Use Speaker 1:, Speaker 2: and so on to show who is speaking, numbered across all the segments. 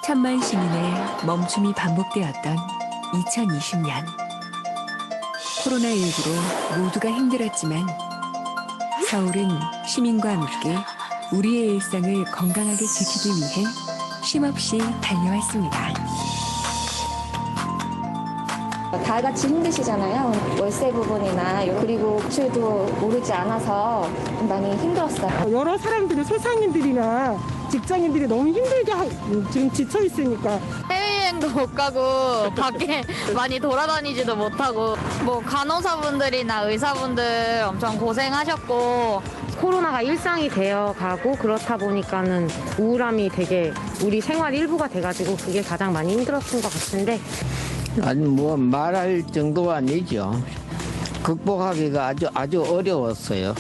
Speaker 1: 천만 시민의 멈춤이 반복되었던 2020년. 코로나19로 모두가 힘들었지만 서울은 시민과 함께 우리의 일상을 건강하게 지키기 위해 쉼없이 달려왔습니다.
Speaker 2: 다 같이 힘드시잖아요. 월세 부분이나 그리고 대출도 오르지 않아서 많이 힘들었어요.
Speaker 3: 여러 사람들이 소상인들이나 직장인들이 너무 힘들게 지금 지쳐 있으니까
Speaker 4: 해외여행도 못 가고 밖에 많이 돌아다니지도 못하고 뭐 간호사분들이나 의사분들 엄청 고생하셨고
Speaker 5: 코로나가 일상이 되어가고 그렇다 보니까는 우울함이 되게 우리 생활 일부가 돼가지고 그게 가장 많이 힘들었던 것 같은데
Speaker 6: 아니 뭐 말할 정도가 아니죠. 극복하기가 아주 어려웠어요.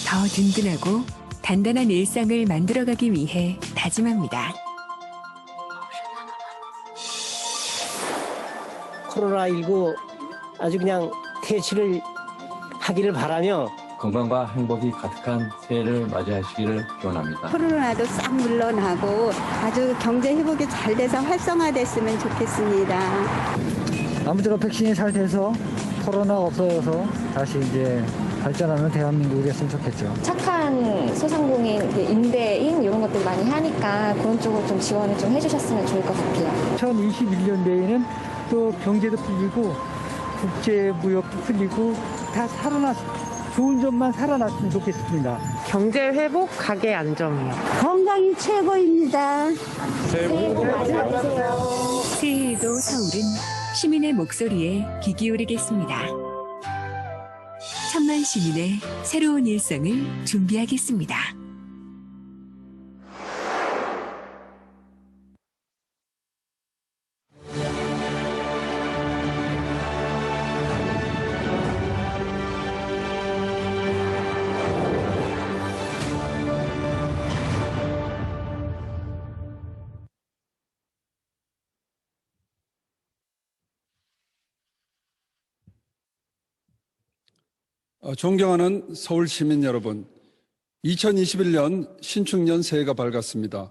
Speaker 1: 더 든든하고 단단한 일상을 만들어가기 위해 다짐합니다.
Speaker 7: 코로나19 아주 그냥 퇴치를 하기를 바라며
Speaker 8: 건강과 행복이 가득한 새해를 맞이하시기를 기원합니다.
Speaker 9: 코로나도 싹 물러나고 아주 경제 회복이 잘 돼서 활성화됐으면 좋겠습니다.
Speaker 10: 아무쪼록 백신이 잘 돼서 코로나가 없어져서 다시 이제 발전하는 대한민국이 됐으면 좋겠죠.
Speaker 2: 착한 소상공인, 임대인 이런 것들 많이 하니까 그런 쪽으로 좀 지원을 좀 해주셨으면 좋을 것 같아요.
Speaker 10: 2021년대에는 또 경제도 풀리고 국제 무역도 풀리고 다 좋은 점만 살아났으면 좋겠습니다.
Speaker 5: 경제 회복, 가게 안정이요.
Speaker 9: 건강이 최고입니다.
Speaker 2: 새해 복 많이 받으세요.
Speaker 1: 새해에도 서울은 시민의 목소리에 귀 기울이겠습니다. 천만 시민의 새로운 일상을 준비하겠습니다.
Speaker 11: 존경하는 서울 시민 여러분, 2021년 신축년 새해가 밝았습니다.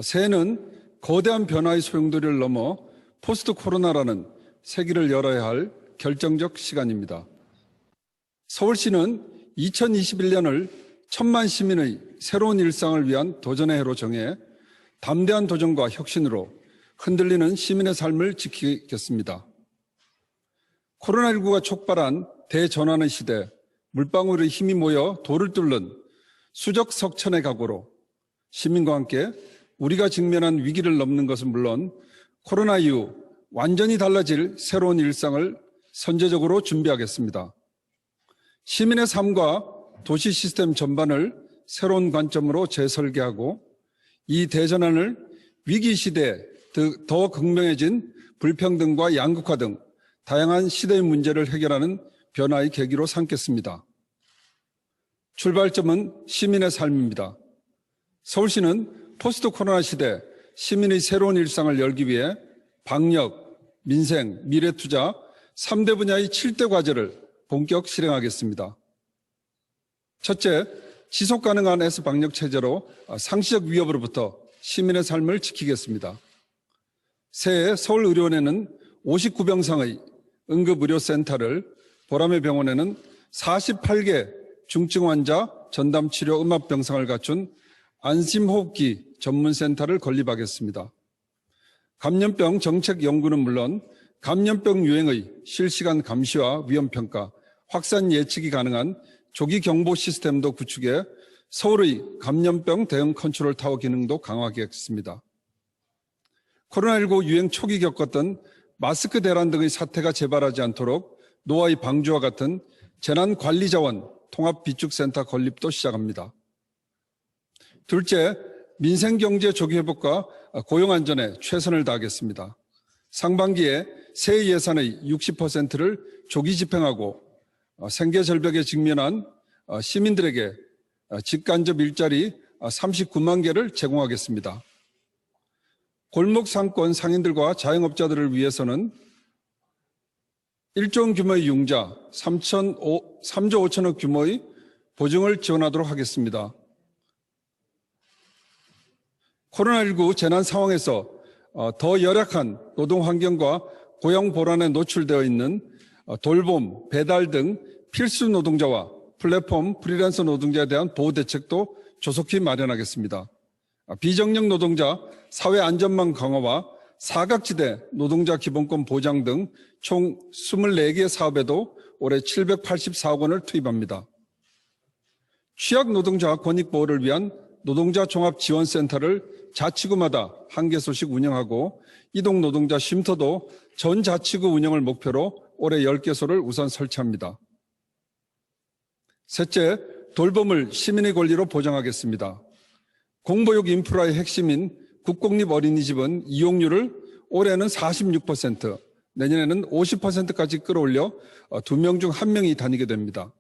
Speaker 11: 새해는 거대한 변화의 소용돌이를 넘어 포스트 코로나라는 세기를 열어야 할 결정적 시간입니다. 서울시는 2021년을 천만 시민의 새로운 일상을 위한 도전의 해로 정해 담대한 도전과 혁신으로 흔들리는 시민의 삶을 지키겠습니다. 코로나19가 촉발한 대전환의 시대, 물방울의 힘이 모여 돌을 뚫는 수적 석천의 각오로 시민과 함께 우리가 직면한 위기를 넘는 것은 물론 코로나 이후 완전히 달라질 새로운 일상을 선제적으로 준비하겠습니다. 시민의 삶과 도시 시스템 전반을 새로운 관점으로 재설계하고 이 대전환을 위기 시대에 더 극명해진 불평등과 양극화 등 다양한 시대의 문제를 해결하는 변화의 계기로 삼겠습니다. 출발점은 시민의 삶입니다. 서울시는 포스트 코로나 시대 시민의 새로운 일상을 열기 위해 방역, 민생, 미래투자 3대 분야의 7대 과제를 본격 실행하겠습니다. 첫째, 지속가능한 S방역 체제로 상시적 위협으로부터 시민의 삶을 지키겠습니다. 새해 서울의료원에는 59병상의 응급의료센터를, 보라매 병원에는 48개 중증 환자 전담치료 음압병상을 갖춘 안심호흡기 전문센터를 건립하겠습니다. 감염병 정책 연구는 물론 감염병 유행의 실시간 감시와 위험평가, 확산 예측이 가능한 조기 경보 시스템도 구축해 서울의 감염병 대응 컨트롤 타워 기능도 강화하겠습니다. 코로나19 유행 초기 겪었던 마스크 대란 등의 사태가 재발하지 않도록 노아의 방주와 같은 재난관리자원 통합비축센터 건립도 시작합니다. 둘째, 민생경제 조기회복과 고용안전에 최선을 다하겠습니다. 상반기에 새 예산의 60%를 조기 집행하고 생계절벽에 직면한 시민들에게 직간접 일자리 39만 개를 제공하겠습니다. 골목 상권 상인들과 자영업자들을 위해서는 1조 원 규모의 융자 3조 5천억 규모의 보증을 지원하도록 하겠습니다. 코로나19 재난 상황에서 더 열악한 노동 환경과 고용 불안에 노출되어 있는 돌봄, 배달 등 필수 노동자와 플랫폼, 프리랜서 노동자에 대한 보호 대책도 조속히 마련하겠습니다. 비정령 노동자 사회 안전망 강화와 사각지대 노동자 기본권 보장 등 총 24개 사업에도 올해 784억 원을 투입합니다. 취약 노동자 권익 보호를 위한 노동자 종합지원센터를 자치구마다 1개소씩 운영하고 이동 노동자 쉼터도 전 자치구 운영을 목표로 올해 10개소를 우선 설치합니다. 셋째, 돌봄을 시민의 권리로 보장하겠습니다. 공보육 인프라의 핵심인 국공립 어린이집은 이용률을 올해는 46%, 내년에는 50%까지 끌어올려 2명 중 1명이 다니게 됩니다.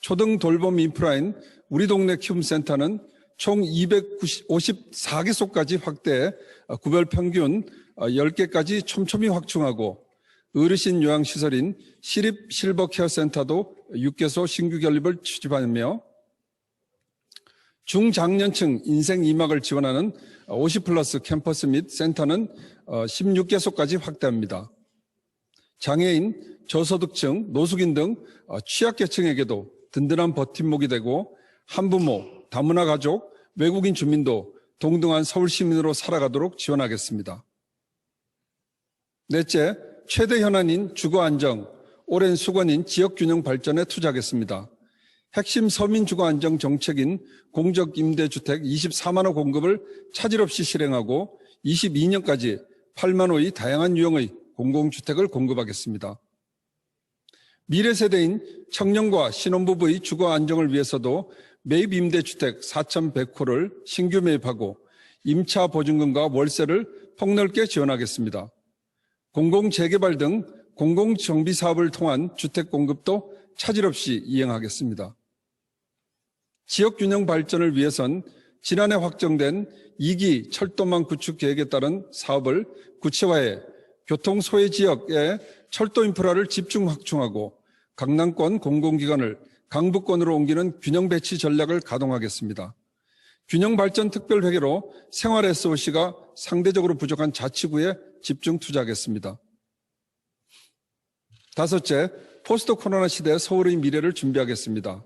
Speaker 11: 초등 돌봄 인프라인 우리 동네 키움센터는 총 254개소까지 확대해 구별 평균 10개까지 촘촘히 확충하고 어르신 요양시설인 시립 실버 케어센터도 6개소 신규 결립을 추진하며 중장년층 인생 2막을 지원하는 50플러스 캠퍼스 및 센터는 16개소까지 확대합니다. 장애인, 저소득층, 노숙인 등 취약계층에게도 든든한 버팀목이 되고 한부모, 다문화 가족, 외국인 주민도 동등한 서울 시민으로 살아가도록 지원하겠습니다. 넷째, 최대 현안인 주거 안정, 오랜 수건인 지역균형 발전에 투자하겠습니다. 핵심 서민 주거 안정 정책인 공적임대주택 24만 호 공급을 차질 없이 실행하고 22년까지 8만 호의 다양한 유형의 공공주택을 공급하겠습니다. 미래 세대인 청년과 신혼부부의 주거 안정을 위해서도 매입 임대주택 4,100호를 신규 매입하고 임차 보증금과 월세를 폭넓게 지원하겠습니다. 공공재개발 등 공공정비 사업을 통한 주택 공급도 차질 없이 이행하겠습니다. 지역균형 발전을 위해선 지난해 확정된 2기 철도망 구축 계획에 따른 사업을 구체화해 교통 소외 지역에 철도 인프라를 집중 확충하고 강남권 공공기관을 강북권으로 옮기는 균형 배치 전략을 가동하겠습니다. 균형 발전 특별회계로 생활 SOC가 상대적으로 부족한 자치구에 집중 투자하겠습니다. 다섯째, 포스트 코로나 시대 서울의 미래를 준비하겠습니다.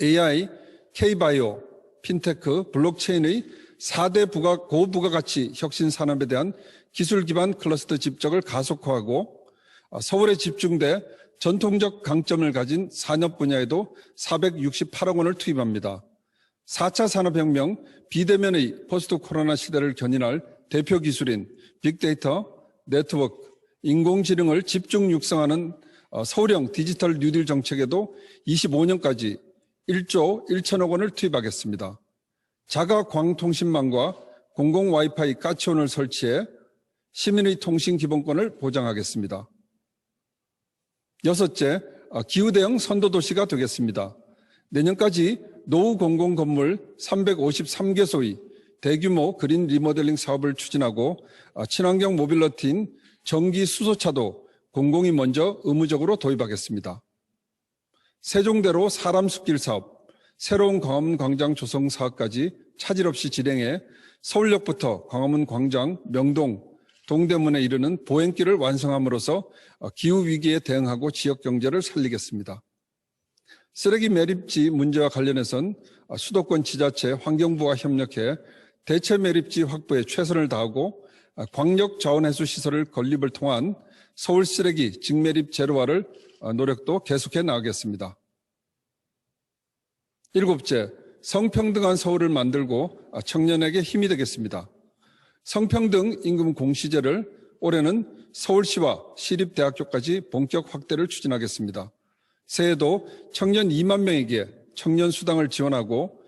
Speaker 11: AI, K바이오, 핀테크, 블록체인의 4대 고부가가치 혁신 산업에 대한 기술 기반 클러스터 집적을 가속화하고 서울에 집중돼 전통적 강점을 가진 산업 분야에도 468억 원을 투입합니다. 4차 산업혁명 비대면의 포스트 코로나 시대를 견인할 대표 기술인 빅데이터, 네트워크, 인공지능을 집중 육성하는 서울형 디지털 뉴딜 정책에도 25년까지 1조 1천억 원을 투입하겠습니다. 자가광통신망과 공공 와이파이 가치원을 설치해 시민의 통신 기본권을 보장하겠습니다. 여섯째, 기후대응 선도도시가 되겠습니다. 내년까지 노후 공공건물 353개소의 대규모 그린 리모델링 사업을 추진하고 친환경 모빌리티인 전기 수소차도 공공이 먼저 의무적으로 도입하겠습니다. 세종대로 사람 숲길 사업, 새로운 광화문 광장 조성 사업까지 차질 없이 진행해 서울역부터 광화문 광장, 명동, 동대문에 이르는 보행길을 완성함으로써 기후위기에 대응하고 지역경제를 살리겠습니다. 쓰레기 매립지 문제와 관련해선 수도권 지자체, 환경부와 협력해 대체 매립지 확보에 최선을 다하고 광역 자원해수 시설을 건립을 통한 서울 쓰레기 직매립 제로화를 노력도 계속해 나가겠습니다. 일곱째, 성평등한 서울을 만들고 청년에게 힘이 되겠습니다. 성평등 임금 공시제를 올해는 서울시와 시립대학교까지 본격 확대를 추진하겠습니다. 새해에도 청년 2만 명에게 청년 수당을 지원하고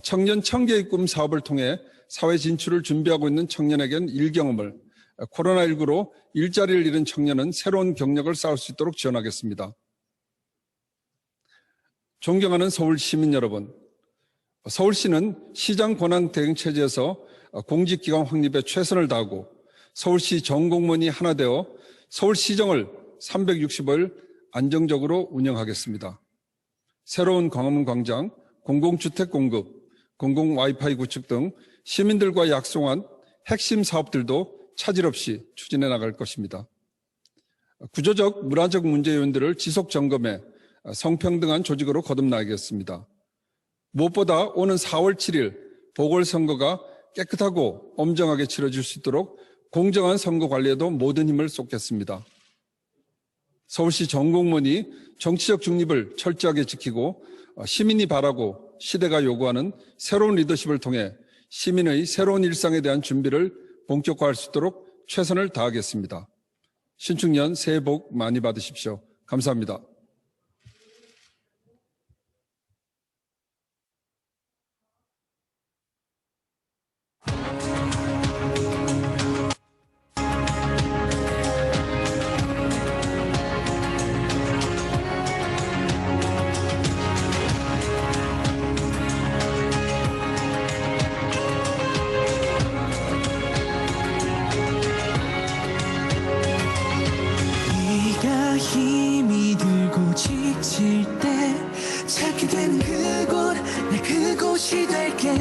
Speaker 11: 청년 1000개의 꿈 사업을 통해 사회 진출을 준비하고 있는 청년에게는 일경험을, 코로나19로 일자리를 잃은 청년은 새로운 경력을 쌓을 수 있도록 지원하겠습니다. 존경하는 서울 시민 여러분, 서울시는 시장 권한 대행 체제에서 공직기관 확립에 최선을 다하고 서울시 전공무원이 하나 되어 서울시정을 365일 안정적으로 운영하겠습니다. 새로운 광화문 광장, 공공주택 공급, 공공 와이파이 구축 등 시민들과 약속한 핵심 사업들도 차질 없이 추진해 나갈 것입니다. 구조적, 문화적 문제 요인들을 지속 점검해 성평등한 조직으로 거듭나가겠습니다. 무엇보다 오는 4월 7일 보궐선거가 깨끗하고 엄정하게 치러질 수 있도록 공정한 선거 관리에도 모든 힘을 쏟겠습니다. 서울시 전 공무원이 정치적 중립을 철저하게 지키고 시민이 바라고 시대가 요구하는 새로운 리더십을 통해 시민의 새로운 일상에 대한 준비를 본격화할 수 있도록 최선을 다하겠습니다. 신축년 새해 복 많이 받으십시오. 감사합니다.
Speaker 12: 힘이 들고 지칠 때 찾게 되는 그곳, 내 그곳이 될게.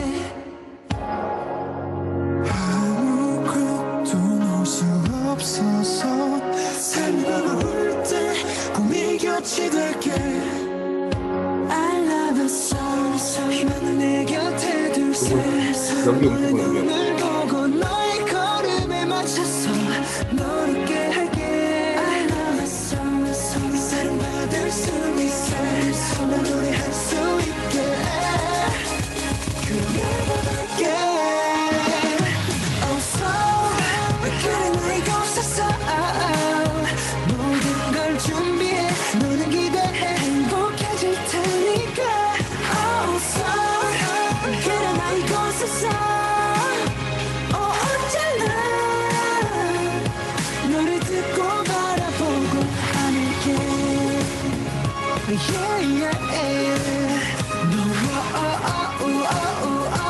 Speaker 12: 아무것도 놓을 수 없어서 삶이 바라볼 때 꿈이 곁이 될게. I love you so 희망을 내 곁에 둘세. 설레는 눈을 보고 너의 걸음에 맞춰서 너를 웃게 할게. 사랑받을 수 있어. 나 노래할 수 있게. 그려볼게. Oh so 그래 나 이곳에서 모든 걸 준비해. 너는 기대해. 행복해질 테니까. Oh so 그래 나 이곳에서 언제나 너를 듣고 바라보고 하늘게. Yeah, yeah, yeah. No, oh, oh, oh, oh, oh,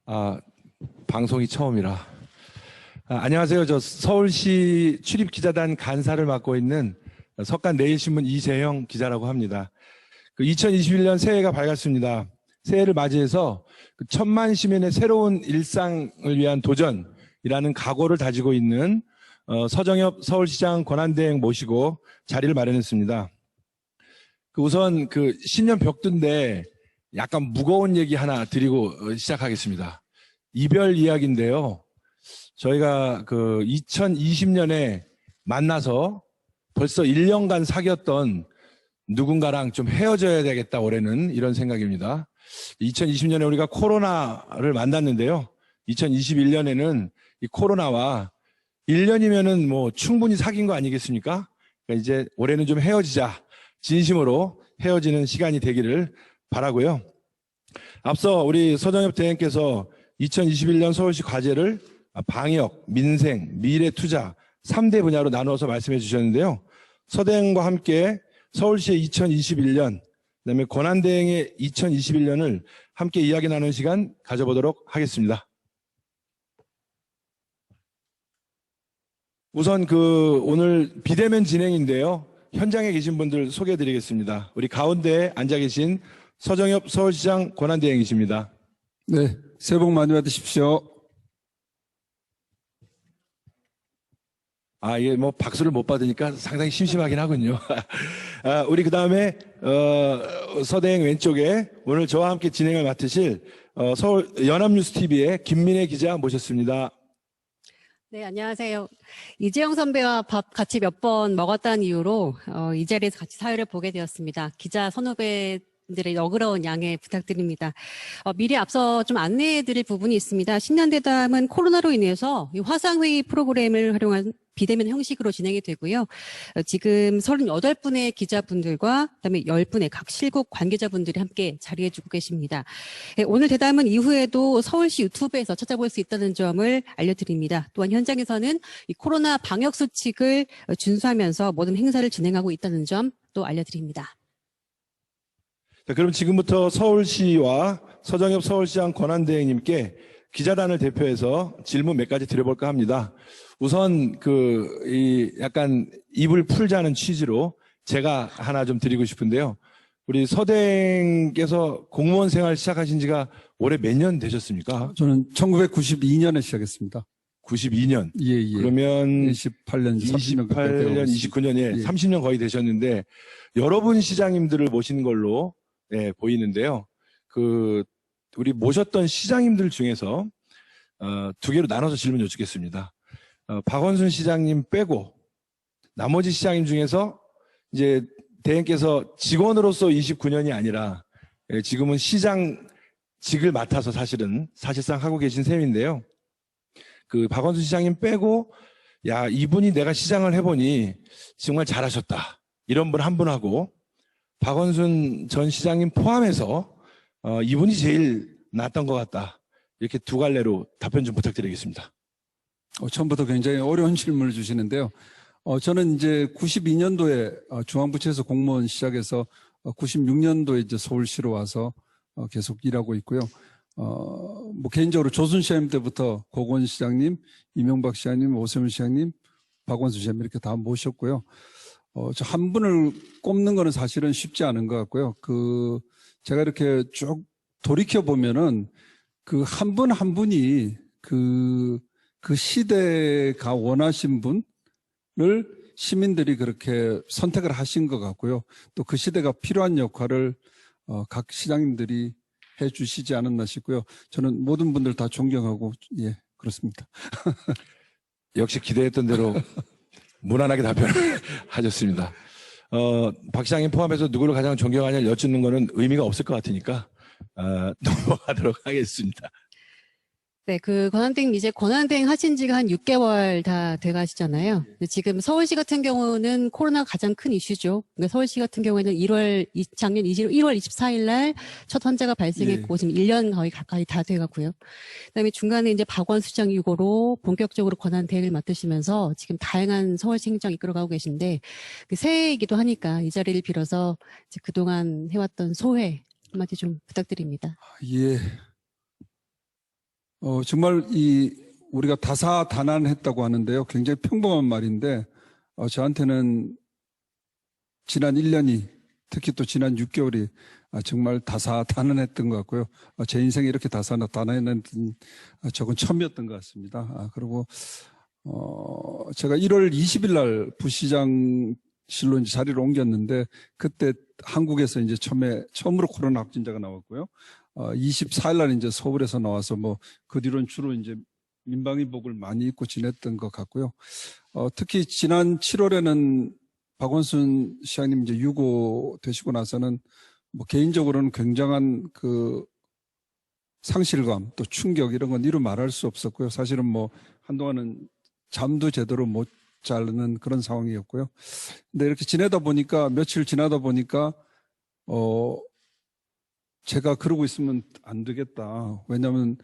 Speaker 12: oh.
Speaker 13: 방송이 처음이라. 안녕하세요. 저 서울시 출입기자단 간사를 맡고 있는 석간내일신문 이재형 기자라고 합니다. 2021년 새해가 밝았습니다. 새해를 맞이해서 1000만 시민의 새로운 일상을 위한 도전이라는 각오를 다지고 있는 서정엽 서울시장 권한대행 모시고 자리를 마련했습니다. 우선 신년 벽두인데 약간 무거운 얘기 하나 드리고 시작하겠습니다. 이별 이야기인데요. 저희가 2020년에 만나서 벌써 1년간 사귀었던 누군가랑 좀 헤어져야 되겠다 올해는, 이런 생각입니다. 2020년에 우리가 코로나를 만났는데요. 2021년에는 이 코로나와 1년이면은 뭐 충분히 사귄 거 아니겠습니까? 그러니까 이제 올해는 좀 헤어지자. 진심으로 헤어지는 시간이 되기를 바라고요. 앞서 우리 서정엽 대행께서 2021년 서울시 과제를 방역, 민생, 미래 투자 3대 분야로 나누어서 말씀해 주셨는데요. 서대행과 함께 서울시의 2021년, 그다음에 권한대행의 2021년을 함께 이야기 나누는 시간 가져보도록 하겠습니다. 우선 오늘 비대면 진행인데요. 현장에 계신 분들 소개해 드리겠습니다. 우리 가운데에 앉아 계신 서정엽 서울시장 권한대행이십니다.
Speaker 11: 네, 새해 복 많이 받으십시오.
Speaker 13: 예, 뭐 박수를 못 받으니까 상당히 심심하긴 하군요. 우리 그다음에 서대행 왼쪽에 오늘 저와 함께 진행을 맡으실 서울 연합뉴스TV의 김민혜 기자 모셨습니다.
Speaker 14: 네, 안녕하세요. 이재영 선배와 밥 같이 몇 번 먹었다는 이유로 이 자리에서 같이 사회를 보게 되었습니다. 기자 선후배 분들의 너그러운 양해 부탁드립니다. 미리 앞서 좀 안내해드릴 부분이 있습니다. 신년대담은 코로나로 인해서 이 화상회의 프로그램을 활용한 비대면 형식으로 진행이 되고요. 지금 38분의 기자분들과 그다음에 10분의 각 실국 관계자분들이 함께 자리해주고 계십니다. 오늘 대담은 이후에도 서울시 유튜브에서 찾아볼 수 있다는 점을 알려드립니다. 또한 현장에서는 이 코로나 방역 수칙을 준수하면서 모든 행사를 진행하고 있다는 점 또 알려드립니다.
Speaker 13: 자, 그럼 지금부터 서울시와 서정엽 서울시장 권한대행님께 기자단을 대표해서 질문 몇 가지 드려볼까 합니다. 우선 약간 입을 풀자는 취지로 제가 하나 좀 드리고 싶은데요. 우리 서대행께서 공무원 생활 시작하신 지가 올해 몇 년 되셨습니까?
Speaker 11: 저는 1992년에 시작했습니다.
Speaker 13: 92년.
Speaker 11: 예.
Speaker 13: 그러면
Speaker 11: 28년,
Speaker 13: 29년, 예, 30년 거의 되셨는데 여러분 시장님들을 모신 걸로 보이는데요. 우리 모셨던 시장님들 중에서 두 개로 나눠서 질문 여쭙겠습니다. 박원순 시장님 빼고 나머지 시장님 중에서 이제 대행께서 직원으로서 29년이 아니라 지금은 시장직을 맡아서 사실상 하고 계신 셈인데요. 박원순 시장님 빼고 야, 이분이 내가 시장을 해보니 정말 잘하셨다. 이런 분 한 분하고 박원순 전 시장님 포함해서 이분이 제일 낫던 것 같다. 이렇게 두 갈래로 답변 좀 부탁드리겠습니다.
Speaker 11: 처음부터 굉장히 어려운 질문을 주시는데요. 저는 이제 92년도에 중앙부처에서 공무원 시작해서 96년도에 이제 서울시로 와서 계속 일하고 있고요. 개인적으로 조순 시장님 때부터 고건 시장님, 이명박 시장님, 오세훈 시장님, 박원순 시장님 이렇게 다 모셨고요. 저 한 분을 꼽는 거는 사실은 쉽지 않은 것 같고요. 제가 이렇게 쭉 돌이켜보면은 한 분 한 분이 그 시대가 원하신 분을 시민들이 그렇게 선택을 하신 것 같고요. 또 그 시대가 필요한 역할을 각 시장님들이 해 주시지 않았나 싶고요. 저는 모든 분들 다 존경하고, 예, 그렇습니다.
Speaker 13: 역시 기대했던 대로 무난하게 답변을 하셨습니다. 박 시장님 포함해서 누구를 가장 존경하냐를 여쭙는 거는 의미가 없을 것 같으니까, 넘어가도록 하겠습니다.
Speaker 14: 네, 권한대행 이제 권한대행 하신 지가 한 6개월 다 돼 가시잖아요. 지금 서울시 같은 경우는 코로나가 가장 큰 이슈죠. 그러니까 서울시 같은 경우에는 작년 1월 24일 날 첫 환자가 발생했고, 지금 1년 거의 가까이 다 돼 가고요. 그다음에 중간에 이제 박원순 시장 유고로 본격적으로 권한대행을 맡으시면서 지금 다양한 서울시 행정 이끌어가고 계신데, 새해이기도 하니까 이 자리를 빌어서 이제 그동안 해왔던 소회 한마디 좀 부탁드립니다.
Speaker 11: 예. 정말 우리가 다사다난했다고 하는데요. 굉장히 평범한 말인데, 저한테는 지난 1년이, 특히 또 지난 6개월이 정말 다사다난했던 것 같고요. 제 인생에 이렇게 다사다난했던 적은 처음이었던 것 같습니다. 그리고, 제가 1월 20일 날 부시장실로 이제 자리를 옮겼는데, 그때 한국에서 이제 처음으로 코로나 확진자가 나왔고요. 24일 날 이제 서울에서 나와서 그 뒤로는 주로 이제 민방위복을 많이 입고 지냈던 것 같고요. 특히 지난 7월에는 박원순 시장님 이제 유고 되시고 나서는 개인적으로는 굉장한 상실감 또 충격 이런 건 이루 말할 수 없었고요. 사실은 한동안은 잠도 제대로 못 자는 그런 상황이었고요. 근데 이렇게 며칠 지나다 보니까 제가 그러고 있으면 안 되겠다. 왜냐하면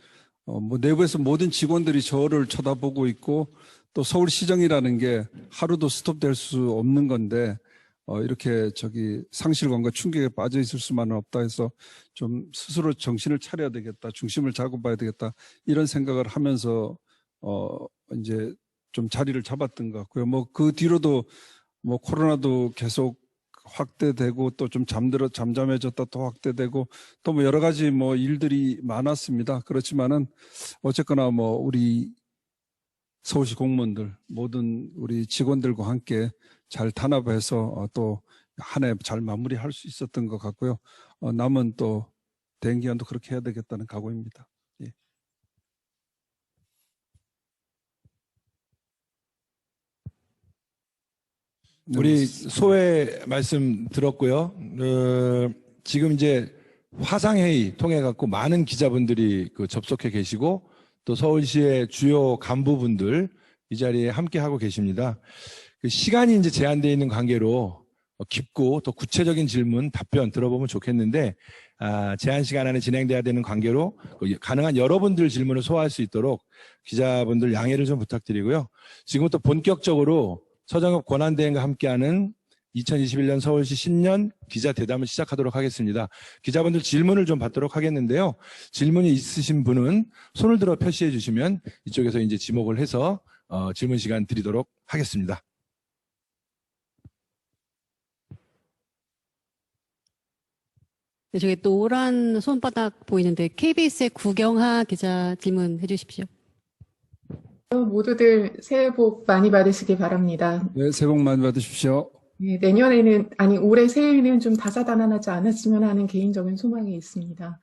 Speaker 11: 내부에서 모든 직원들이 저를 쳐다보고 있고 또 서울시정이라는 게 하루도 스톱될 수 없는 건데 이렇게 상실감과 충격에 빠져 있을 수만은 없다 해서 좀 스스로 정신을 차려야 되겠다. 중심을 잡아봐야 되겠다. 이런 생각을 하면서 이제 좀 자리를 잡았던 것 같고요. 그 뒤로도 코로나도 계속 확대되고 또 좀 잠잠해졌다 또 확대되고 또 여러 가지 일들이 많았습니다. 그렇지만은 어쨌거나 우리 서울시 공무원들 모든 우리 직원들과 함께 잘 단합해서 또 한 해 잘 마무리할 수 있었던 것 같고요. 남은 또 대행 기간도 그렇게 해야 되겠다는 각오입니다. 예.
Speaker 13: 우리 소회 말씀 들었고요. 지금 이제 화상회의 통해 갖고 많은 기자분들이 그 접속해 계시고 또 서울시의 주요 간부분들 이 자리에 함께 하고 계십니다. 그 시간이 이제 제한되어 있는 관계로 깊고 또 구체적인 질문, 답변 들어보면 좋겠는데 제한 시간 안에 진행돼야 되는 관계로 가능한 여러분들 질문을 소화할 수 있도록 기자분들 양해를 좀 부탁드리고요. 지금부터 본격적으로 서정엽 권한대행과 함께하는 2021년 서울시 신년 기자 대담을 시작하도록 하겠습니다. 기자분들 질문을 좀 받도록 하겠는데요. 질문이 있으신 분은 손을 들어 표시해 주시면 이쪽에서 이제 지목을 해서 질문 시간 드리도록 하겠습니다.
Speaker 14: 네, 저기 노란 손바닥 보이는데 KBS의 구경하 기자 질문해 주십시오.
Speaker 15: 모두들 새해 복 많이 받으시기 바랍니다.
Speaker 11: 네, 새해 복 많이 받으십시오.
Speaker 15: 네, 올해 새해에는 좀 다사다난하지 않았으면 하는 개인적인 소망이 있습니다.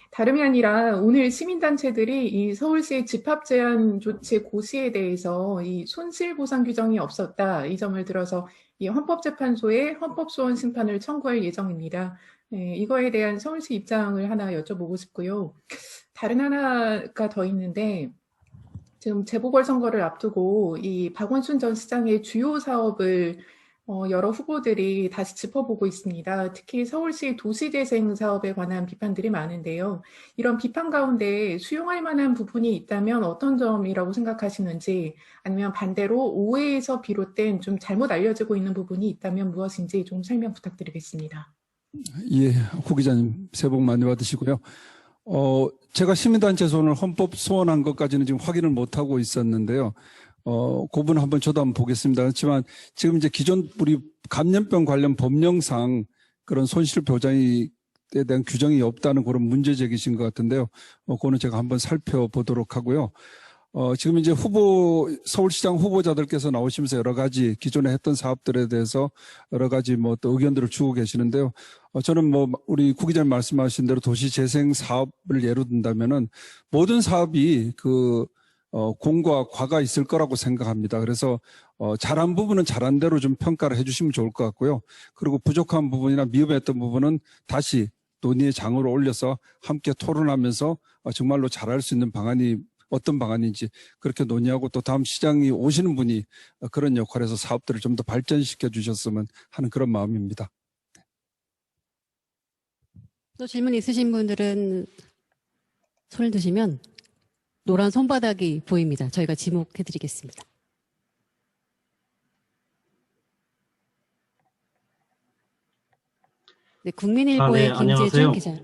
Speaker 15: 다름이 아니라 오늘 시민단체들이 이 서울시의 집합 제한 조치 고시에 대해서 이 손실보상 규정이 없었다, 이 점을 들어서 이 헌법재판소에 헌법소원 심판을 청구할 예정입니다. 네, 이거에 대한 서울시 입장을 하나 여쭤보고 싶고요. 다른 하나가 더 있는데, 지금 재보궐선거를 앞두고 이 박원순 전 시장의 주요 사업을 여러 후보들이 다시 짚어보고 있습니다. 특히 서울시 도시재생 사업에 관한 비판들이 많은데요. 이런 비판 가운데 수용할 만한 부분이 있다면 어떤 점이라고 생각하시는지, 아니면 반대로 오해에서 비롯된 좀 잘못 알려지고 있는 부분이 있다면 무엇인지 좀 설명 부탁드리겠습니다.
Speaker 11: 예, 후 기자님 새해 복 많이 받으시고요. 제가 시민단체에서 오늘 헌법 소원한 것까지는 지금 확인을 못하고 있었는데요. 그 부분 한번 저도 한번 보겠습니다. 그렇지만 지금 이제 기존 우리 감염병 관련 법령상 그런 손실 보장에 대한 규정이 없다는 그런 문제 제기신 것 같은데요. 그거는 제가 한번 살펴보도록 하고요. 지금 이제 서울시장 후보자들께서 나오시면서 여러 가지 기존에 했던 사업들에 대해서 여러 가지 또 의견들을 주고 계시는데요. 저는 우리 구 기자님 말씀하신 대로 도시재생 사업을 예로 든다면은 모든 사업이 공과 과가 있을 거라고 생각합니다. 그래서 잘한 부분은 잘한 대로 좀 평가를 해주시면 좋을 것 같고요. 그리고 부족한 부분이나 미흡했던 부분은 다시 논의의 장으로 올려서 함께 토론하면서 정말로 잘할 수 있는 방안이 어떤 방안인지 그렇게 논의하고, 또 다음 시장이 오시는 분이 그런 역할에서 사업들을 좀 더 발전시켜 주셨으면 하는 그런 마음입니다.
Speaker 14: 또 질문 있으신 분들은 손을 드시면 노란 손바닥이 보입니다. 저희가 지목해 드리겠습니다. 네, 국민일보의 김재중 기자.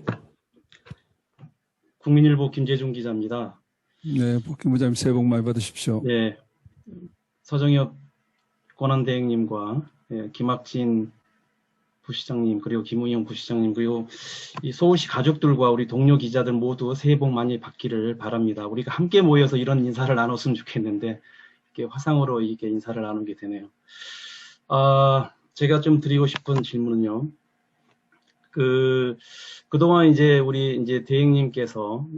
Speaker 16: 국민일보 김재중 기자입니다.
Speaker 11: 네, 김 부장님 새해 복 많이 받으십시오.
Speaker 16: 네, 서정엽 권한대행님과 김학진 부시장님, 그리고 김우영 부시장님, 그리고 이 서울시 가족들과 우리 동료 기자들 모두 새해 복 많이 받기를 바랍니다. 우리가 함께 모여서 이런 인사를 나눴으면 좋겠는데 이렇게 화상으로 이렇게 인사를 나누게 되네요. 제가 좀 드리고 싶은 질문은요. 그동안 우리 대행님께서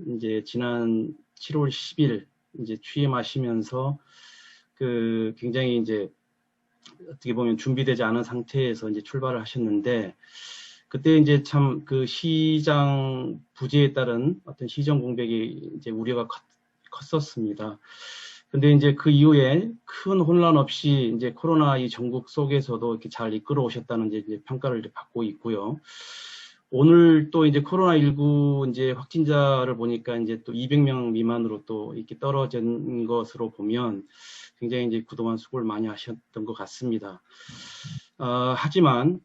Speaker 16: 지난 7월 10일 취임하시면서 굉장히 어떻게 보면 준비되지 않은 상태에서 출발을 하셨는데, 그때 참 시장 부재에 따른 어떤 시정 공백이 우려가 컸었습니다. 근데 그 이후에 큰 혼란 없이 코로나 이 전국 속에서도 이렇게 잘 이끌어 오셨다는 평가를 받고 있고요. 오늘 또 코로나19 확진자를 보니까 또 200명 미만으로 또 이렇게 떨어진 것으로 보면 굉장히 그동안 수고를 많이 하셨던 것 같습니다. 하지만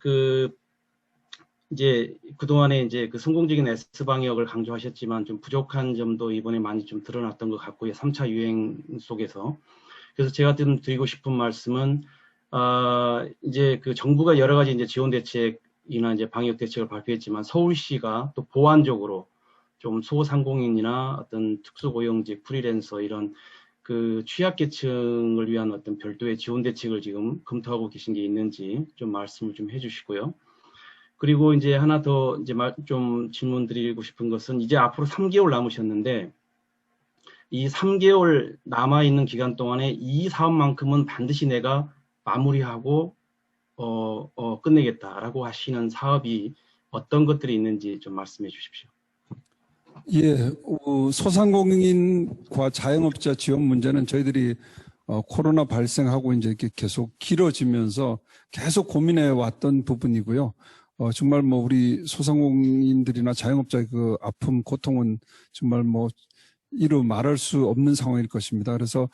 Speaker 16: 그동안에 성공적인 S 방역을 강조하셨지만 좀 부족한 점도 이번에 많이 좀 드러났던 것 같고요. 3차 유행 속에서. 그래서 제가 좀 드리고 싶은 말씀은, 정부가 여러 가지 지원 대책이나 방역 대책을 발표했지만 서울시가 또 보완적으로 좀 소상공인이나 어떤 특수고용직, 프리랜서 이런 취약계층을 위한 어떤 별도의 지원 대책을 지금 검토하고 계신 게 있는지 좀 말씀을 좀 해주시고요. 그리고 하나 더 좀 질문 드리고 싶은 것은, 이제 앞으로 3개월 남으셨는데 이 3개월 남아있는 기간 동안에 이 사업만큼은 반드시 내가 마무리하고 끝내겠다라고 하시는 사업이 어떤 것들이 있는지 좀 말씀해 주십시오.
Speaker 11: 예, 소상공인과 자영업자 지원 문제는 저희들이 코로나 발생하고 이제 이렇게 계속 길어지면서 계속 고민해 왔던 부분이고요. 정말 뭐 우리 소상공인들이나 자영업자의 그 아픔, 고통은 정말 뭐 이루 말할 수 없는 상황일 것입니다. 그래서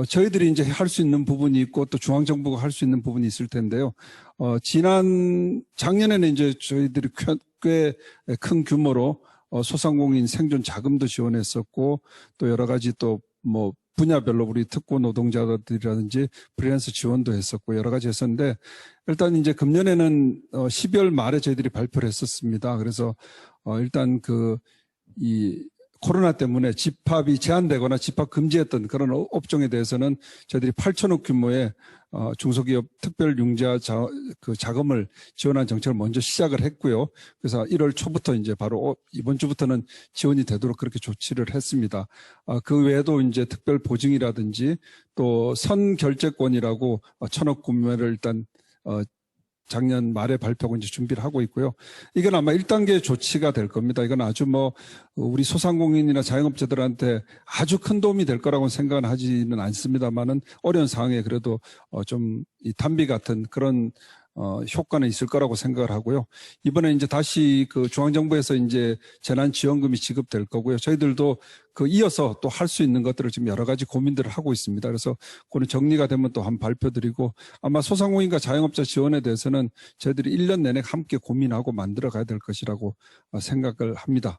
Speaker 11: 저희들이 이제 할 수 있는 부분이 있고 또 중앙정부가 할 수 있는 부분이 있을 텐데요. 작년에는 이제 저희들이 꽤 큰 규모로 소상공인 생존 자금도 지원했었고 또 여러 가지 또 뭐 분야별로 우리 특고 노동자들이라든지 프리랜서 지원도 했었고 여러 가지 했었는데 일단 이제 금년에는 12월 말에 저희들이 발표를 했었습니다. 그래서 일단 이 코로나 때문에 집합이 제한되거나 집합 금지했던 그런 업종에 대해서는 저희들이 8천억 규모의 중소기업 특별융자 자금을 지원한 정책을 먼저 시작을 했고요. 그래서 1월 초부터 이제 바로 이번 주부터는 지원이 되도록 그렇게 조치를 했습니다. 그 외에도 이제 특별 보증이라든지 또 선결제권이라고 1,000억 구매를 일단 작년 말에 발표하고 이제 준비를 하고 있고요. 이건 아마 1단계 조치가 될 겁니다. 이건 아주 뭐 우리 소상공인이나 자영업자들한테 아주 큰 도움이 될 거라고 생각은 하지는 않습니다만은 어려운 상황에 그래도 좀 이 단비 같은 그런 효과는 있을 거라고 생각을 하고요. 이번에 이제 다시 그 중앙정부에서 이제 재난지원금이 지급될 거고요. 저희들도 이어서 또 할 수 있는 것들을 지금 여러 가지 고민들을 하고 있습니다. 그래서 그거는 정리가 되면 또 한 발표드리고 아마 소상공인과 자영업자 지원에 대해서는 저희들이 1년 내내 함께 고민하고 만들어 가야 될 것이라고 생각을 합니다.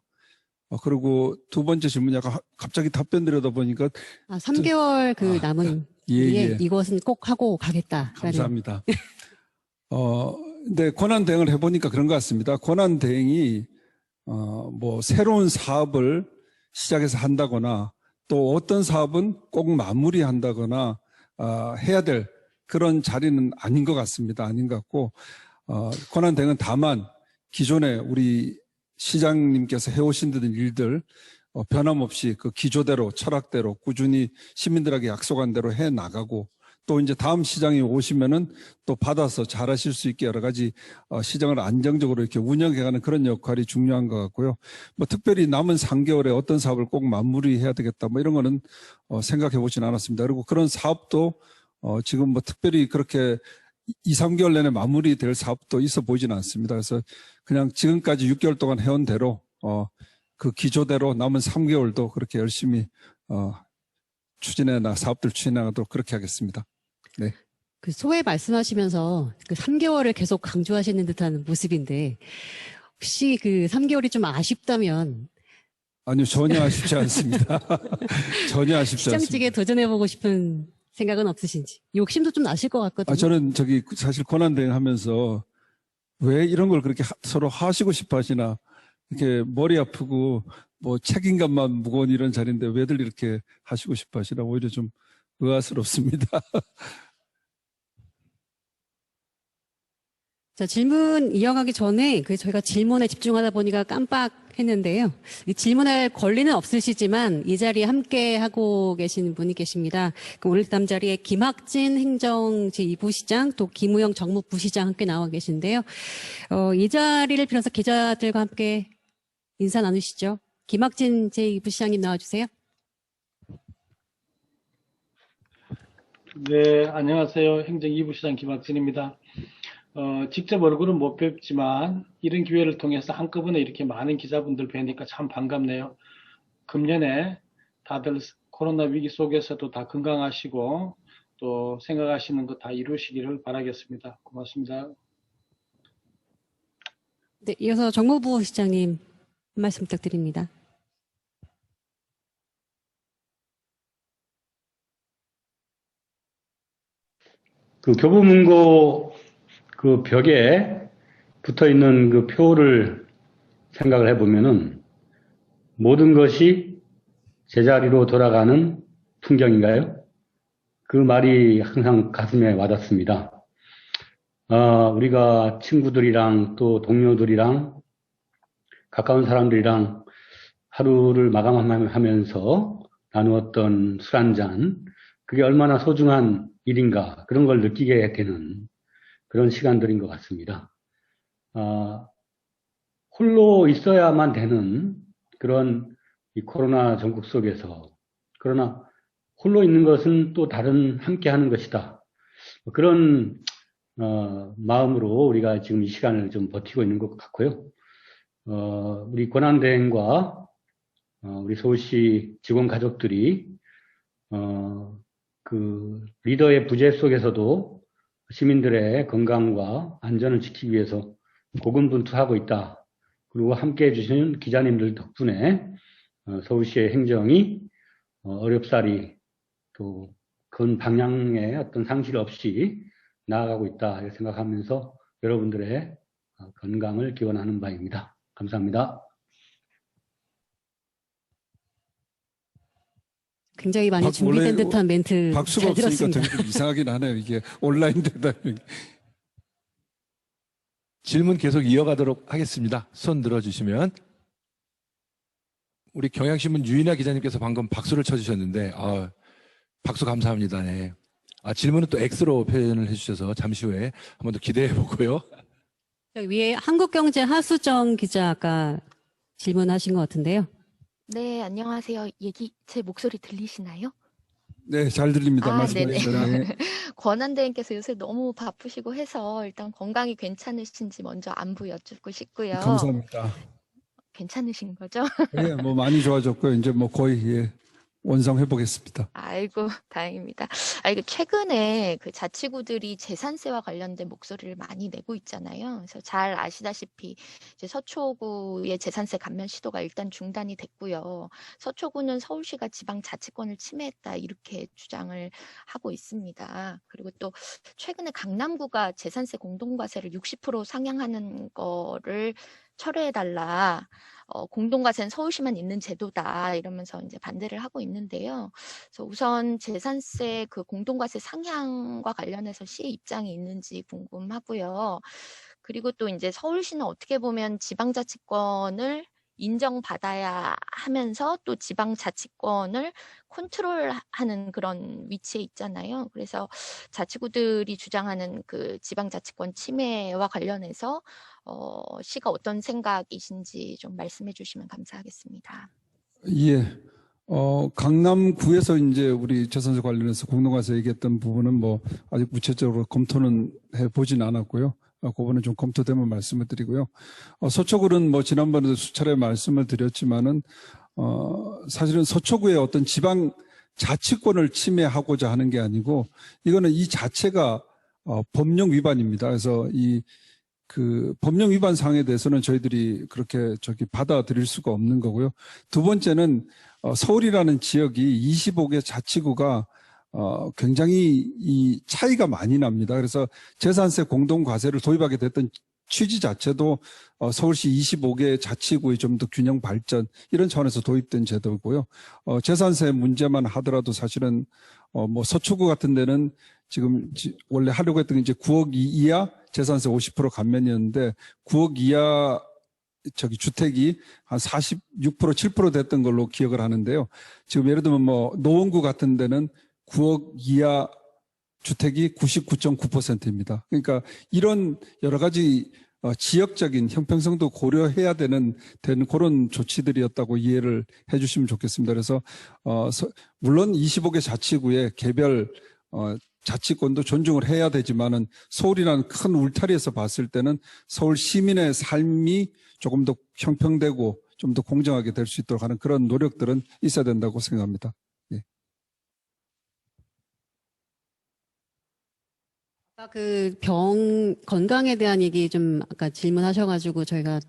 Speaker 11: 그리고 두 번째 질문 약간 갑자기 답변 드려다 보니까
Speaker 14: 3개월 남은
Speaker 11: 예.
Speaker 14: 이것은 꼭 하고 가겠다.
Speaker 11: 감사합니다. 근데 권한 대행을 해보니까 그런 것 같습니다. 권한 대행이 뭐 새로운 사업을 시작해서 한다거나 또 어떤 사업은 꼭 마무리한다거나 해야 될 그런 자리는 아닌 것 같습니다. 아닌 것 같고 권한 대행은 다만 기존에 우리 시장님께서 해오신 듯한 일들 변함없이 그 기조대로 철학대로 꾸준히 시민들에게 약속한 대로 해 나가고 또 이제 다음 시장이 오시면은 또 받아서 잘하실 수 있게 여러 가지 시장을 안정적으로 이렇게 운영해가는 그런 역할이 중요한 것 같고요. 뭐 특별히 남은 3개월에 어떤 사업을 꼭 마무리해야 되겠다 뭐 이런 거는 생각해 보진 않았습니다. 그리고 그런 사업도 지금 뭐 특별히 그렇게 2, 3개월 내내 마무리될 사업도 있어 보이지는 않습니다. 그래서 그냥 지금까지 6개월 동안 해온 대로 그 기조대로 남은 3개월도 그렇게 열심히 사업들 추진하도록 그렇게 하겠습니다. 네.
Speaker 14: 그 소회 말씀하시면서 그 3개월을 계속 강조하시는 듯한 모습인데 혹시 그 3개월이 좀 아쉽다면
Speaker 11: 아니요, 전혀 아쉽지 않습니다. 전혀 아쉽지 않습니다.
Speaker 14: 시장직에 도전해보고 싶은 생각은 없으신지? 욕심도 좀 나실 것 같거든요.
Speaker 11: 저는 사실 권한대행 하면서 왜 이런 걸 그렇게 서로 하시고 싶어 하시나 이렇게 머리 아프고 뭐 책임감만 무거운 이런 자리인데 왜들 이렇게 하시고 싶어 하시나 오히려 좀 의아스럽습니다.
Speaker 14: 자, 질문 이어가기 전에 저희가 질문에 집중하다 보니까 깜빡했는데요. 질문할 권리는 없으시지만 이 자리에 함께 하고 계신 분이 계십니다. 오늘 담 자리에 김학진 행정 제2부시장 또 김우영 정무부시장 함께 나와 계신데요. 이 자리를 빌어서 기자들과 함께 인사 나누시죠. 김학진 제2부시장님 나와주세요.
Speaker 17: 네, 안녕하세요. 행정 2부시장 김학진입니다. 직접 얼굴은 못 뵙지만 이런 기회를 통해서 한꺼번에 이렇게 많은 기자분들 뵈니까 참 반갑네요. 금년에 다들 코로나 위기 속에서도 다 건강하시고 또 생각하시는 거 다 이루시기를 바라겠습니다. 고맙습니다.
Speaker 14: 네, 이어서 정무부 시장님 한 말씀 부탁드립니다.
Speaker 18: 그 교보문고 그 벽에 붙어 있는 그 표를 생각을 해보면은 모든 것이 제자리로 돌아가는 풍경인가요? 그 말이 항상 가슴에 와닿습니다. 우리가 친구들이랑 또 동료들이랑 가까운 사람들이랑 하루를 마감하면서 나누었던 술 한 잔, 그게 얼마나 소중한 일인가 그런 걸 느끼게 되는 그런 시간들인 것 같습니다. 홀로 있어야만 되는 그런 이 코로나 전국 속에서, 그러나 홀로 있는 것은 또 다른 함께 하는 것이다. 그런 마음으로 우리가 지금 이 시간을 좀 버티고 있는 것 같고요. 우리 권한대행과 우리 서울시 직원 가족들이 그 리더의 부재 속에서도 시민들의 건강과 안전을 지키기 위해서 고군분투하고 있다. 그리고 함께 해주시는 기자님들 덕분에 서울시의 행정이 어렵사리 또 그런 방향의 어떤 상실 없이 나아가고 있다 이렇게 생각하면서 여러분들의 건강을 기원하는 바입니다. 감사합니다.
Speaker 14: 굉장히 많이 준비된 듯한 멘트
Speaker 11: 박수가
Speaker 14: 잘 들었습니다.
Speaker 11: 없으니까 좀 이상하긴 하네요. 이게 온라인 되다 보니.
Speaker 13: 질문 계속 이어가도록 하겠습니다. 손 들어주시면. 우리 경향신문 유인아 기자님께서 방금 박수를 쳐주셨는데 박수 감사합니다. 네. 질문은 또 X로 표현을 해주셔서 잠시 후에 한 번 더 기대해 보고요.
Speaker 14: 위에 한국경제 하수정 기자 아까 질문하신 것 같은데요.
Speaker 19: 네, 안녕하세요. 제 목소리 들리시나요?
Speaker 11: 네, 잘 들립니다. 말씀하세요.
Speaker 19: 네네. 권한대행께서 요새 너무 바쁘시고 해서 일단 건강이 괜찮으신지 먼저 안부 여쭙고 싶고요.
Speaker 11: 감사합니다.
Speaker 19: 괜찮으신 거죠?
Speaker 11: 예, 뭐 많이 좋아졌고요. 이제 뭐 거의 원상해 보겠습니다.
Speaker 19: 아이고, 다행입니다. 최근에 그 자치구들이 재산세와 관련된 목소리를 많이 내고 있잖아요. 그래서 잘 아시다시피 이제 서초구의 재산세 감면 시도가 일단 중단이 됐고요. 서초구는 서울시가 지방 자치권을 침해했다 이렇게 주장을 하고 있습니다. 그리고 또 최근에 강남구가 재산세 공동과세를 60% 상향하는 거를 철회해달라. 공동과세는 서울시만 있는 제도다 이러면서 이제 반대를 하고 있는데요. 그래서 우선 재산세 그 공동과세 상향과 관련해서 시의 입장이 있는지 궁금하고요. 그리고 또 이제 서울시는 어떻게 보면 지방자치권을 인정받아야 하면서 또 지방자치권을 컨트롤하는 그런 위치에 있잖아요. 그래서 자치구들이 주장하는 그 지방자치권 침해와 관련해서 시가 어떤 생각이신지 좀 말씀해 주시면 감사하겠습니다.
Speaker 11: 예. 강남구에서 이제 우리 재산세 관련해서 공동과세 얘기했던 부분은 뭐 아직 구체적으로 검토는 해보진 않았고요. 그 부분은 좀 검토되면 말씀을 드리고요. 서초구는 뭐 지난번에도 수차례 말씀을 드렸지만은, 사실은 서초구의 어떤 지방 자치권을 침해하고자 하는 게 아니고, 이거는 이 자체가, 법령 위반입니다. 그래서 그 법령 위반 사항에 대해서는 저희들이 그렇게 받아들일 수가 없는 거고요. 두 번째는, 서울이라는 지역이 25개 자치구가 굉장히 이 차이가 많이 납니다. 그래서 재산세 공동과세를 도입하게 됐던 취지 자체도 서울시 25개 자치구의 좀 더 균형 발전 이런 차원에서 도입된 제도고요. 재산세 문제만 하더라도 사실은 뭐 서초구 같은 데는 지금 원래 하려고 했던 게 이제 9억 이하 재산세 50% 감면이었는데 9억 이하 주택이 한 46%, 7% 됐던 걸로 기억을 하는데요. 지금 예를 들면 뭐 노원구 같은 데는 9억 이하 주택이 99.9%입니다. 그러니까 이런 여러 가지 지역적인 형평성도 고려해야 되는 그런 조치들이었다고 이해를 해 주시면 좋겠습니다. 그래서 물론 25개 자치구의 개별 자치권도 존중을 해야 되지만은 서울이라는 큰 울타리에서 봤을 때는 서울 시민의 삶이 조금 더 형평되고 좀 더 공정하게 될 수 있도록 하는 그런 노력들은 있어야 된다고 생각합니다. 예.
Speaker 14: 그 건강에 대한 얘기 좀 아까 질문하셔가지고 저희가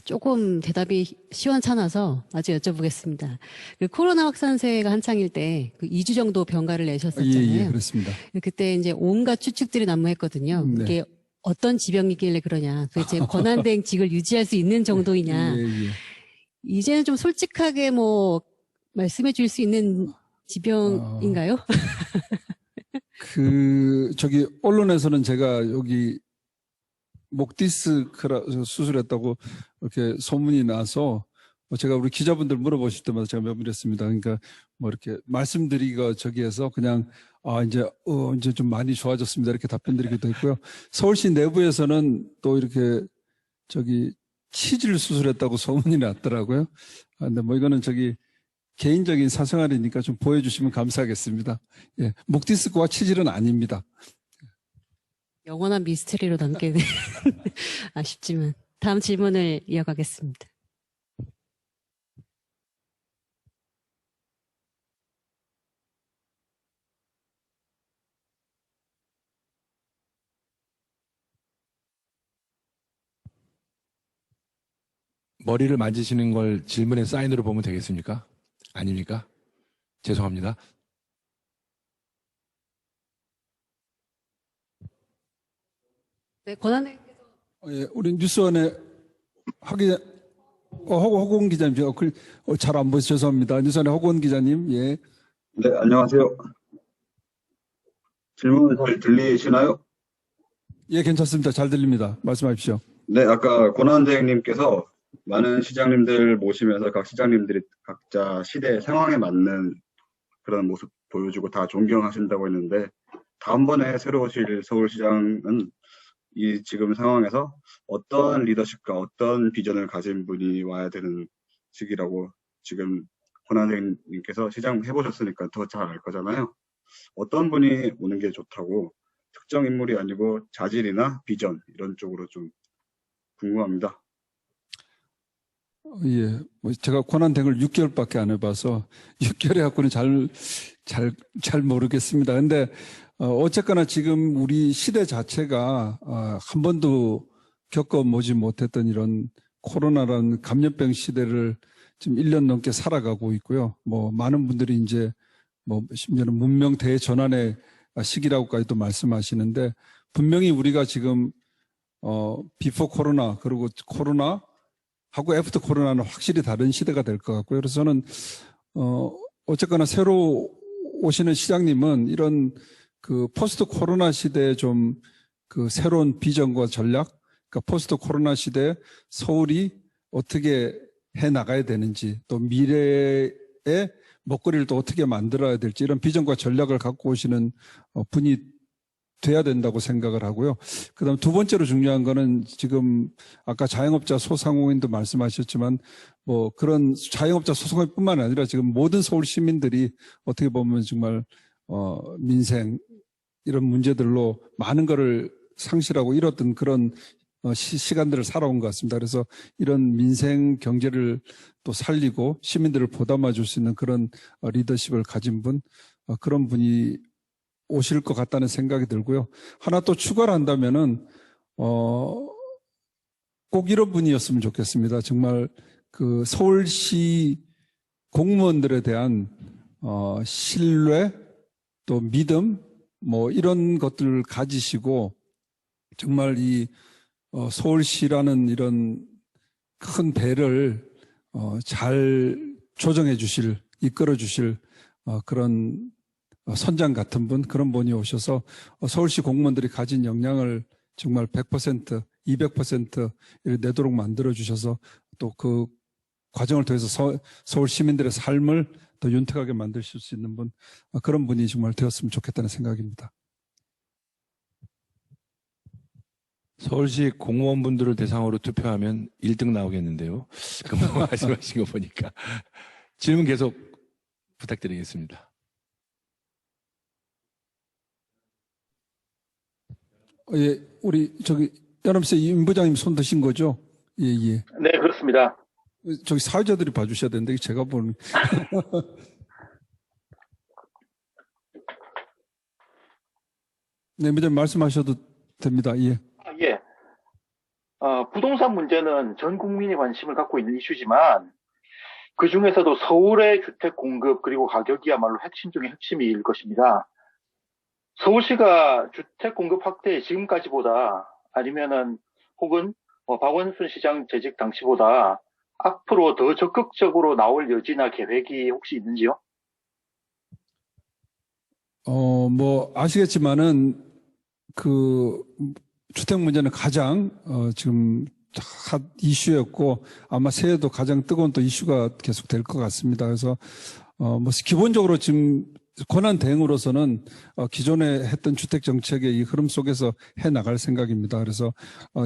Speaker 14: 조금 대답이 시원찮아서 아주 여쭤보겠습니다. 그 코로나 확산세가 한창일 때 그 2주 정도 병가를 내셨었잖아요.
Speaker 11: 예, 그렇습니다.
Speaker 14: 그때 이제 온갖 추측들이 난무했거든요.
Speaker 11: 네.
Speaker 14: 이게 어떤 지병이길래 그러냐. 도대체 권한대행직을 유지할 수 있는 정도이냐.
Speaker 11: 예.
Speaker 14: 이제는 좀 솔직하게 뭐 말씀해 줄 수 있는 지병인가요?
Speaker 11: 언론에서는 제가 여기 목 디스크 수술했다고 이렇게 소문이 나서 제가 우리 기자분들 물어보실 때마다 제가 면밀했습니다. 그러니까 뭐 이렇게 말씀드리기가 저기에서 그냥 이제 좀 많이 좋아졌습니다. 이렇게 답변드리기도 했고요. 서울시 내부에서는 또 이렇게 치질 수술했다고 소문이 났더라고요. 근데 뭐 이거는 개인적인 사생활이니까 좀 보여주시면 감사하겠습니다. 예, 목 디스크와 치질은 아닙니다.
Speaker 14: 영원한 미스터리로 남게 돼 아쉽지만 다음 질문을 이어가겠습니다.
Speaker 13: 머리를 만지시는 걸 질문의 사인으로 보면 되겠습니까? 아닙니까? 죄송합니다.
Speaker 14: 네, 권한대.
Speaker 11: 예, 우리 뉴스원의 허고원 기자님, 잘 안 보여서 죄송합니다. 뉴스원의 허고원 기자님, 예.
Speaker 20: 네, 안녕하세요. 질문 잘 들리시나요?
Speaker 11: 예, 괜찮습니다. 잘 들립니다. 말씀하십시오.
Speaker 20: 네, 아까 권한대행님께서 많은 시장님들 모시면서 각 시장님들이 각자 시대 상황에 맞는 그런 모습 보여주고 다 존경하신다고 했는데, 다음번에 새로 오실 서울시장은 이 지금 상황에서 어떤 리더십과 어떤 비전을 가진 분이 와야 되는 시기라고 지금 권한대행님께서 시장 해보셨으니까 더 잘 알 거잖아요. 어떤 분이 오는 게 좋다고, 특정 인물이 아니고 자질이나 비전 이런 쪽으로 좀 궁금합니다.
Speaker 11: 예, 뭐 제가 권한대행을 6개월밖에 안 해봐서 6개월에 갖고는 잘 모르겠습니다. 근데 어쨌거나 지금 우리 시대 자체가 한 번도 겪어보지 못했던 이런 코로나라는 감염병 시대를 지금 1년 넘게 살아가고 있고요. 뭐 많은 분들이 이제 뭐 심지어는 문명 대전환의 시기라고까지도 말씀하시는데, 분명히 우리가 지금 비포 코로나 그리고 코로나 하고 애프터 코로나는 확실히 다른 시대가 될 것 같고요. 그래서 저는 어쨌거나 새로 오시는 시장님은 이런 그 포스트 코로나 시대에 좀 그 새로운 비전과 전략, 그러니까 포스트 코로나 시대에 서울이 어떻게 해 나가야 되는지, 또 미래의 먹거리를 또 어떻게 만들어야 될지, 이런 비전과 전략을 갖고 오시는 분이 돼야 된다고 생각을 하고요. 그다음 두 번째로 중요한 거는 지금 아까 자영업자 소상공인도 말씀하셨지만 뭐 그런 자영업자 소상공인뿐만 아니라 지금 모든 서울 시민들이 어떻게 보면 정말 민생 이런 문제들로 많은 거를 상실하고 잃었던 그런 시간들을 살아온 것 같습니다. 그래서 이런 민생 경제를 또 살리고 시민들을 보담아 줄 수 있는 그런 리더십을 가진 분, 그런 분이 오실 것 같다는 생각이 들고요. 하나 또 추가를 한다면은 꼭 이런 분이었으면 좋겠습니다. 정말 그 서울시 공무원들에 대한 신뢰, 또 믿음, 뭐 이런 것들을 가지시고 정말 이 서울시라는 이런 큰 배를 잘 조정해 주실, 이끌어 주실 그런 선장 같은 분, 그런 분이 오셔서 서울시 공무원들이 가진 역량을 정말 100%, 200% 내도록 만들어 주셔서 또 그 과정을 통해서 서울 시민들의 삶을 더 윤택하게 만드실 수 있는 분, 그런 분이 정말 되었으면 좋겠다는 생각입니다.
Speaker 13: 서울시 공무원분들을 대상으로 투표하면 1등 나오겠는데요. 금방 말씀하신 거 보니까. 질문 계속 부탁드리겠습니다.
Speaker 11: 예, 우리 연합세 임 부장님 손 드신 거죠? 예, 예.
Speaker 17: 네, 그렇습니다.
Speaker 11: 사회자들이 봐주셔야 되는데 제가 보는. 네, 부장님 말씀하셔도 됩니다. 예.
Speaker 17: 예. 부동산 문제는 전 국민이 관심을 갖고 있는 이슈지만 그 중에서도 서울의 주택 공급 그리고 가격이야말로 핵심 중의 핵심일 것입니다. 서울시가 주택 공급 확대에 지금까지보다 아니면은 혹은 박원순 시장 재직 당시보다 앞으로 더 적극적으로 나올 여지나 계획이 혹시 있는지요?
Speaker 11: 뭐 아시겠지만은 그 주택 문제는 가장 지금 핫 이슈였고 아마 새해도 가장 뜨거운 또 이슈가 계속 될 것 같습니다. 그래서 뭐 기본적으로 지금 권한 대행으로서는 기존에 했던 주택 정책의 이 흐름 속에서 해 나갈 생각입니다. 그래서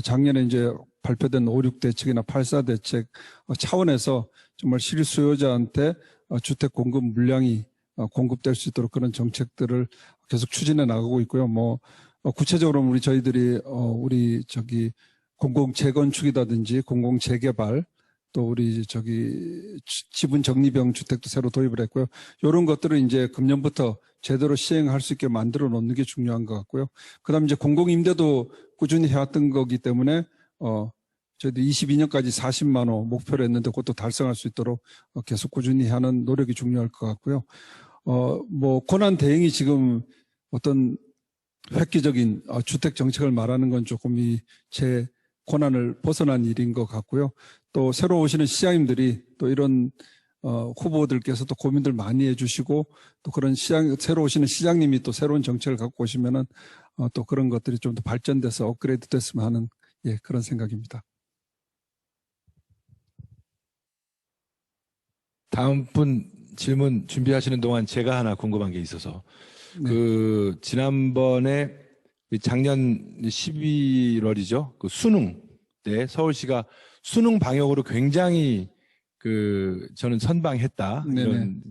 Speaker 11: 작년에 이제 발표된 5.6 대책이나 8.4 대책 차원에서 정말 실수요자한테 주택 공급 물량이 공급될 수 있도록 그런 정책들을 계속 추진해 나가고 있고요. 뭐 구체적으로 우리 저희들이 우리 공공 재건축이라든지 공공 재개발 또 우리 지분 적립형 주택도 새로 도입을 했고요. 이런 것들을 이제 금년부터 제대로 시행할 수 있게 만들어 놓는 게 중요한 것 같고요. 그다음 이제 공공 임대도 꾸준히 해왔던 거기 때문에 저희도 22년까지 40만 호 목표를 했는데 그것도 달성할 수 있도록 계속 꾸준히 하는 노력이 중요할 것 같고요. 뭐 권한 대행이 지금 어떤 획기적인 주택 정책을 말하는 건 조금 제 권한을 벗어난 일인 것 같고요. 또 새로 오시는 시장님들이 또 이런 후보들께서도 고민들 많이 해주시고 또 그런 새로 오시는 시장님이 또 새로운 정책을 갖고 오시면은 또 그런 것들이 좀 더 발전돼서 업그레이드 됐으면 하는 그런 생각입니다.
Speaker 13: 다음 분 질문 준비하시는 동안 제가 하나 궁금한 게 있어서 지난번에 작년 11월이죠. 그 수능 때 서울시가 수능 방역으로 굉장히 저는 선방했다. 이런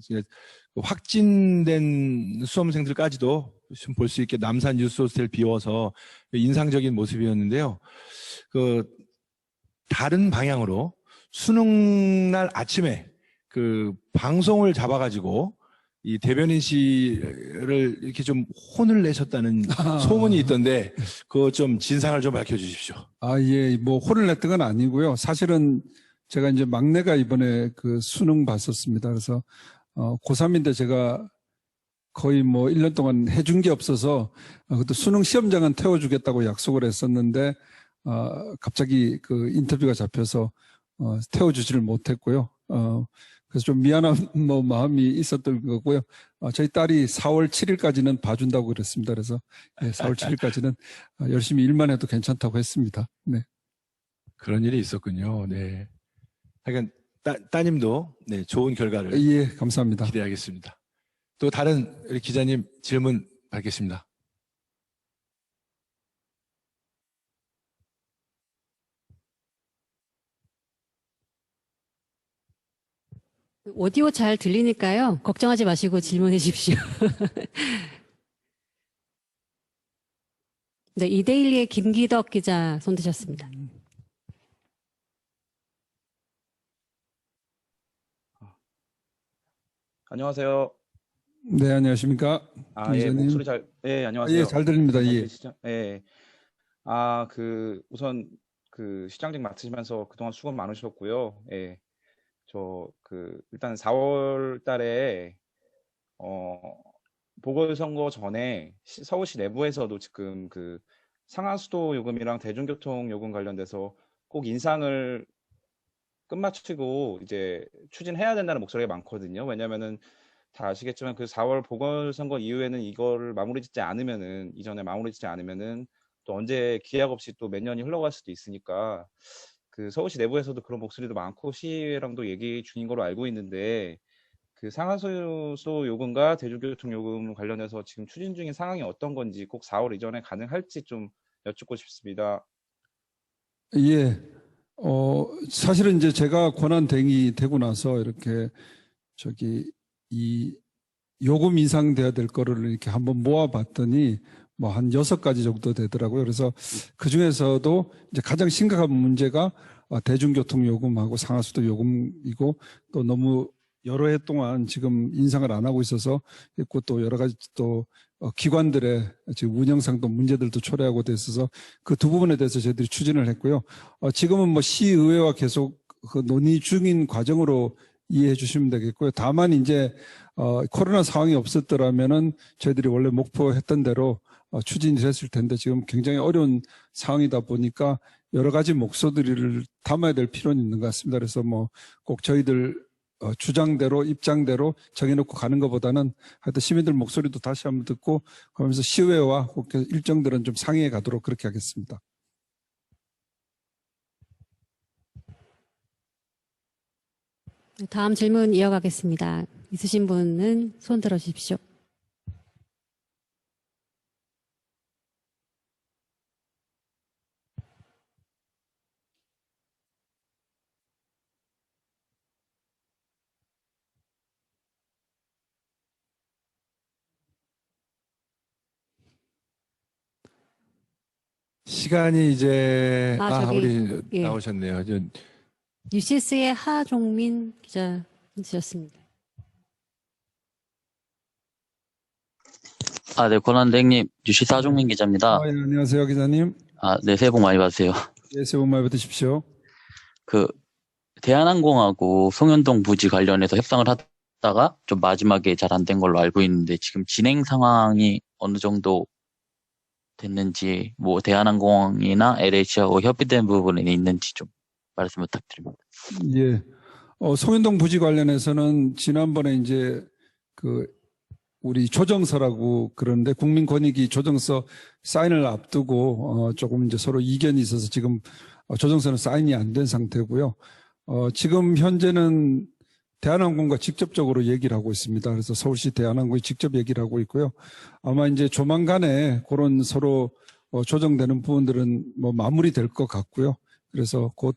Speaker 13: 확진된 수험생들까지도 볼 수 있게 남산 유스 호스텔 비워서 인상적인 모습이었는데요. 다른 방향으로 수능날 아침에 방송을 잡아가지고 이 대변인 씨를 이렇게 좀 혼을 내셨다는 소문이 있던데 그거 좀 진상을 좀 밝혀주십시오.
Speaker 11: 뭐 혼을 냈던 건 아니고요. 사실은 제가 이제 막내가 이번에 수능 봤었습니다. 그래서 고3인데 제가 거의 뭐 1년 동안 해준 게 없어서 그것도 수능 시험장은 태워주겠다고 약속을 했었는데 갑자기 인터뷰가 잡혀서 태워주지를 못했고요. 그래서 좀 미안한 마음이 있었던 거고요. 저희 딸이 4월 7일까지는 봐준다고 그랬습니다. 그래서 4월 7일까지는 열심히 일만 해도 괜찮다고 했습니다. 네.
Speaker 13: 그런 일이 있었군요. 네. 하여간 따님도 좋은 결과를
Speaker 11: 감사합니다.
Speaker 13: 기대하겠습니다. 또 다른 우리 기자님 질문 받겠습니다.
Speaker 14: 오디오 잘 들리니까요. 걱정하지 마시고 질문해 주십시오. 네, 이데일리의 김기덕 기자 손 드셨습니다.
Speaker 21: 안녕하세요.
Speaker 11: 네, 안녕하십니까.
Speaker 21: 목소리 안녕하세요.
Speaker 11: 잘 들립니다.
Speaker 21: 우선 시장직 맡으시면서 그동안 수고 많으셨고요. 일단 4월 달에, 보궐선거 전에 서울시 내부에서도 지금 상하수도 요금이랑 대중교통 요금 관련돼서 꼭 인상을 끝마치고 이제 추진해야 된다는 목소리가 많거든요. 왜냐면은 다 아시겠지만 4월 보궐선거 이후에는 이거를 이전에 마무리 짓지 않으면은 또 언제 기약 없이 또 몇 년이 흘러갈 수도 있으니까 서울시 내부에서도 그런 목소리도 많고 시의회랑도 얘기 중인 걸로 알고 있는데 상하수도 요금과 대중교통 요금 관련해서 지금 추진 중인 상황이 어떤 건지 꼭 4월 이전에 가능할지 좀 여쭙고 싶습니다.
Speaker 11: 사실은 이제 제가 권한 대행이 되고 나서 이렇게 이 요금 인상돼야 될 거를 이렇게 한번 모아봤더니 뭐 한 6가지 정도 되더라고요. 그래서 그 중에서도 이제 가장 심각한 문제가 대중교통 요금하고 상하수도 요금이고 또 너무 여러 해 동안 지금 인상을 안 하고 있어서 있고 또 여러 가지 또 기관들의 지금 운영상도 문제들도 초래하고 있어서 그 두 부분에 대해서 저희들이 추진을 했고요. 지금은 뭐 시의회와 계속 논의 중인 과정으로 이해해 주시면 되겠고요. 다만 이제 코로나 상황이 없었더라면은 저희들이 원래 목표했던 대로 추진이 됐을 텐데 지금 굉장히 어려운 상황이다 보니까 여러 가지 목소리를 담아야 될 필요는 있는 것 같습니다. 그래서 뭐 꼭 저희들 주장대로 입장대로 정해놓고 가는 것보다는 하여튼 시민들 목소리도 다시 한번 듣고 그러면서 시의회와 꼭 일정들은 좀 상의해 가도록 그렇게 하겠습니다.
Speaker 14: 다음 질문 이어가겠습니다. 있으신 분은 손 들어 주십시오.
Speaker 13: 시간이 이제 우리
Speaker 14: 예.
Speaker 13: 나오셨네요.
Speaker 14: 뉴시스의 하종민 기자이셨습니다.
Speaker 3: 네, 권한대행님, 뉴시스 하종민 기자입니다.
Speaker 11: 예, 안녕하세요, 기자님.
Speaker 3: 네, 새해 복 많이 받으세요.
Speaker 11: 예, 새해 복 많이 받으십시오.
Speaker 3: 대한항공하고 송현동 부지 관련해서 협상을 하다가 좀 마지막에 잘 안 된 걸로 알고 있는데 지금 진행 상황이 어느 정도 됐는지, 뭐 대한항공이나 LH하고 협의된 부분이 있는지 좀 말씀 부탁드립니다.
Speaker 11: 예. 송현동 부지 관련해서는 지난번에 이제 우리 조정서라고 그러는데 국민권익위 조정서 사인을 앞두고 조금 이제 서로 이견이 있어서 지금 조정서는 사인이 안 된 상태고요. 지금 현재는 대한항공과 직접적으로 얘기를 하고 있습니다. 그래서 서울시 대한항공이 직접 얘기를 하고 있고요. 아마 이제 조만간에 그런 서로 조정되는 부분들은 뭐 마무리될 것 같고요. 그래서 곧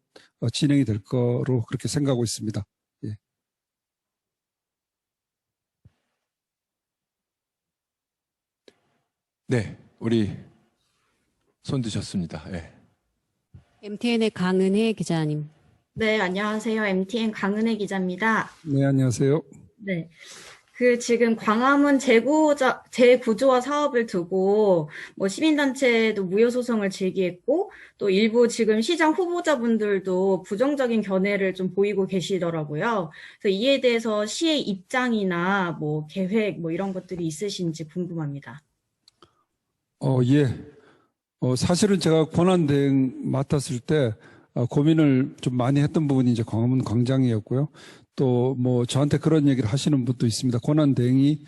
Speaker 11: 진행이 될 거로 그렇게 생각하고 있습니다. 예.
Speaker 13: 네, 우리 손 드셨습니다. 예.
Speaker 14: MTN의 강은혜 기자님.
Speaker 22: 네, 안녕하세요. MTN 강은혜 기자입니다.
Speaker 11: 네, 안녕하세요.
Speaker 22: 네. 지금 광화문 재구조화 사업을 두고 시민단체도 무효소송을 제기했고 또 일부 지금 시장 후보자분들도 부정적인 견해를 좀 보이고 계시더라고요. 그래서 이에 대해서 시의 입장이나 계획 이런 것들이 있으신지 궁금합니다.
Speaker 11: 예. 사실은 제가 권한대행 맡았을 때 고민을 좀 많이 했던 부분이 이제 광화문 광장이었고요. 또 저한테 그런 얘기를 하시는 분도 있습니다. 권한대행이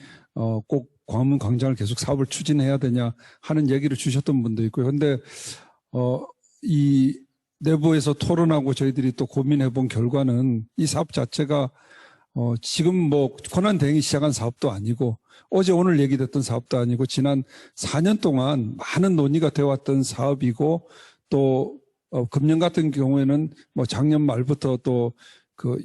Speaker 11: 꼭 광화문 광장을 계속 사업을 추진해야 되냐 하는 얘기를 주셨던 분도 있고요. 근데 이 내부에서 토론하고 저희들이 또 고민해 본 결과는 이 사업 자체가 지금 권한대행이 시작한 사업도 아니고 어제 오늘 얘기됐던 사업도 아니고 지난 4년 동안 많은 논의가 되어 왔던 사업이고 또 금년 같은 경우에는 작년 말부터 또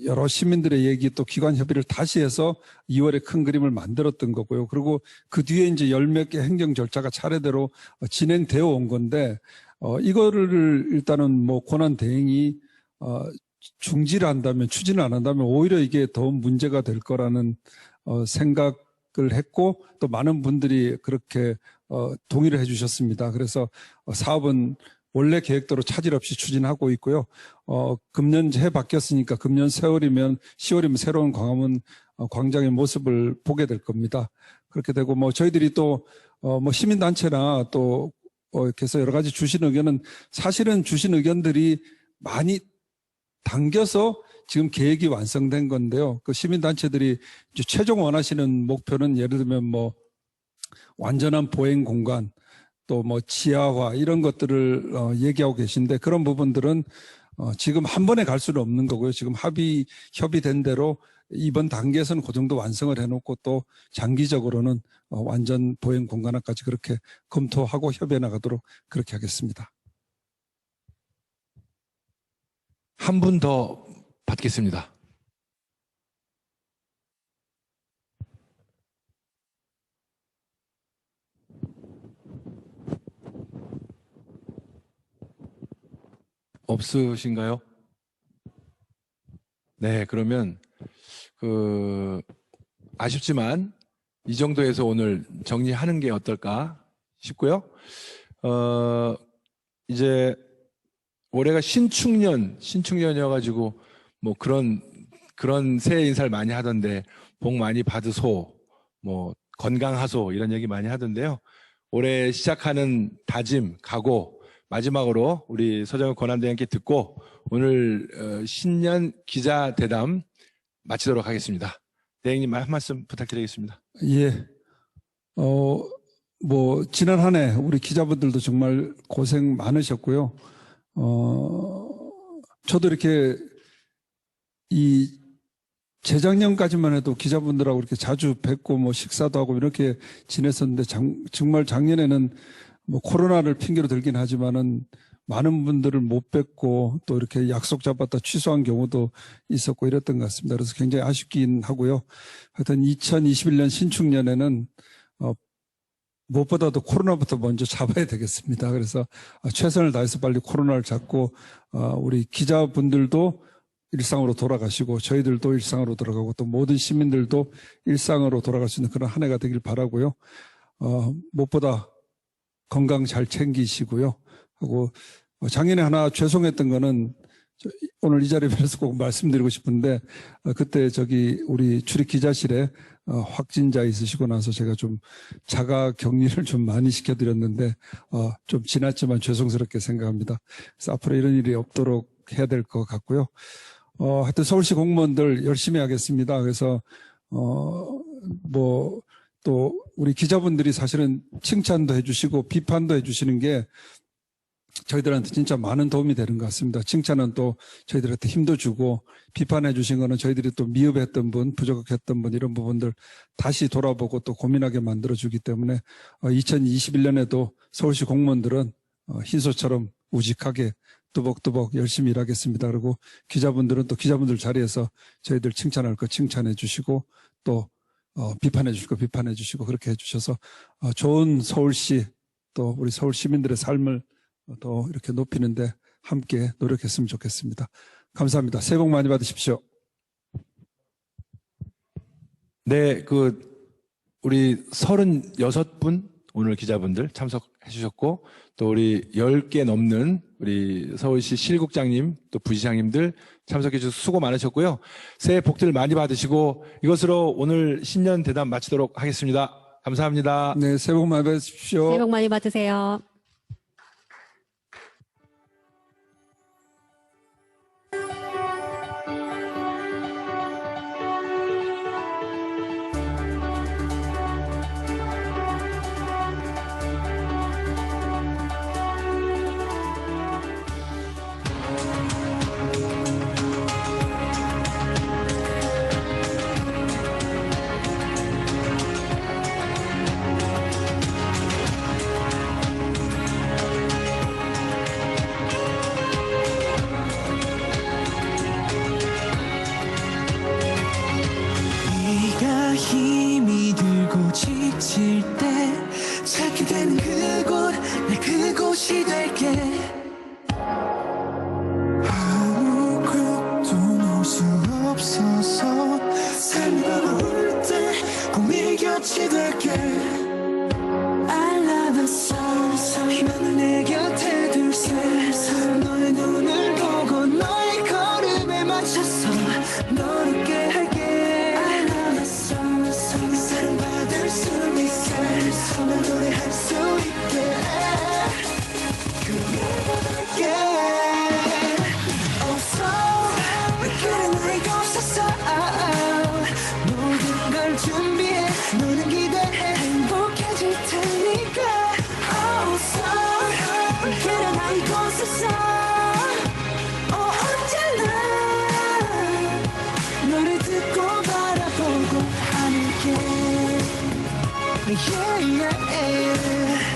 Speaker 11: 여러 시민들의 얘기 또 기관 협의를 다시 해서 2월에 큰 그림을 만들었던 거고요. 그리고 그 뒤에 이제 열 몇 개 행정 절차가 차례대로 진행되어 온 건데 이거를 일단은 권한 대행이 중지를 한다면 추진을 안 한다면 오히려 이게 더 문제가 될 거라는 생각을 했고 또 많은 분들이 그렇게 동의를 해주셨습니다. 그래서 사업은 원래 계획대로 차질 없이 추진하고 있고요. 금년 해 바뀌었으니까 금년 10월이면 새로운 광화문 광장의 모습을 보게 될 겁니다. 그렇게 되고 저희들이 또 시민단체나 또 이렇게 해서 여러 가지 주신 의견은 사실은 주신 의견들이 많이 당겨서 지금 계획이 완성된 건데요. 그 시민단체들이 이제 최종 원하시는 목표는 예를 들면 완전한 보행 공간 또 지하화 이런 것들을 얘기하고 계신데 그런 부분들은 지금 한 번에 갈 수는 없는 거고요. 지금 협의된 대로 이번 단계에서는 그 정도 완성을 해놓고 또 장기적으로는 완전 보행 공간화까지 그렇게 검토하고 협의해 나가도록 그렇게 하겠습니다.
Speaker 13: 한 분 더 받겠습니다. 없으신가요? 네, 그러면 아쉽지만 이 정도에서 오늘 정리하는 게 어떨까 싶고요. 이제 올해가 신축년이어가지고 그런 새해 인사를 많이 하던데 복 많이 받으소, 건강하소 이런 얘기 많이 하던데요. 올해 시작하는 다짐, 각오 마지막으로 우리 서정혁 권한대행께 듣고 오늘 신년 기자대담 마치도록 하겠습니다. 대행님 한 말씀 부탁드리겠습니다.
Speaker 11: 예. 지난 한 해 우리 기자분들도 정말 고생 많으셨고요. 저도 이렇게 재작년까지만 해도 기자분들하고 이렇게 자주 뵙고 식사도 하고 이렇게 지냈었는데 정말 작년에는 코로나를 핑계로 들긴 하지만은 많은 분들을 못 뵙고 또 이렇게 약속 잡았다 취소한 경우도 있었고 이랬던 것 같습니다. 그래서 굉장히 아쉽긴 하고요. 하여튼 2021년 신축년에는 무엇보다도 코로나부터 먼저 잡아야 되겠습니다. 그래서 최선을 다해서 빨리 코로나를 잡고 우리 기자분들도 일상으로 돌아가시고 저희들도 일상으로 돌아가고 또 모든 시민들도 일상으로 돌아갈 수 있는 그런 한 해가 되길 바라고요. 무엇보다 건강 잘 챙기시고요. 하고 작년에 하나 죄송했던 거는 오늘 이 자리에 뵈서 꼭 말씀드리고 싶은데 그때 우리 출입 기자실에 확진자 있으시고 나서 제가 좀 자가 격리를 좀 많이 시켜드렸는데 좀 지났지만 죄송스럽게 생각합니다. 그래서 앞으로 이런 일이 없도록 해야 될 것 같고요. 하여튼 서울시 공무원들 열심히 하겠습니다. 그래서 또 우리 기자분들이 사실은 칭찬도 해주시고 비판도 해주시는 게 저희들한테 진짜 많은 도움이 되는 것 같습니다. 칭찬은 또 저희들한테 힘도 주고 비판해 주신 거는 저희들이 또 미흡했던 분, 부족했던 분 이런 부분들 다시 돌아보고 또 고민하게 만들어 주기 때문에 2021년에도 서울시 공무원들은 흰소처럼 우직하게 뚜벅뚜벅 열심히 일하겠습니다. 그리고 기자분들은 또 기자분들 자리에서 저희들 칭찬할 거 칭찬해 주시고 또 비판해 주실 거 비판해 주시고 그렇게 해 주셔서 좋은 서울시 또 우리 서울 시민들의 삶을 더 이렇게 높이는데 함께 노력했으면 좋겠습니다. 감사합니다. 새해 복 많이 받으십시오.
Speaker 13: 네, 우리 36분 오늘 기자분들 참석해 주셨고 또 우리 10개 넘는 우리 서울시 실국장님 또 부시장님들 참석해 주셔서 수고 많으셨고요. 새해 복들 많이 받으시고 이것으로 오늘 신년 대담 마치도록 하겠습니다. 감사합니다.
Speaker 11: 네, 새해 복 많이 받으십시오.
Speaker 14: 새해 복 많이 받으세요.
Speaker 12: 네가 힘이 들고 지칠 때 찾게 되는 그곳 내 그곳이 될게 아무것도 놓을 수 없어서 삶이 바라볼 때 꼭 네 곁이 될게 I love the sun 희망을 내 곁에 둘세 너의 눈을 보고 너의 걸음에 맞춰서 너를 깨 할게 I love the sun 사랑받을 수 있게 날 노래할 수 있게 그게 없어 그래 나 이곳에서 모든 걸 준비해 너는 기대해 행복해질 테니까 없어 그래 나 이곳에서 언제나 너를 듣고 바라보고 함께 yeah, yeah, yeah.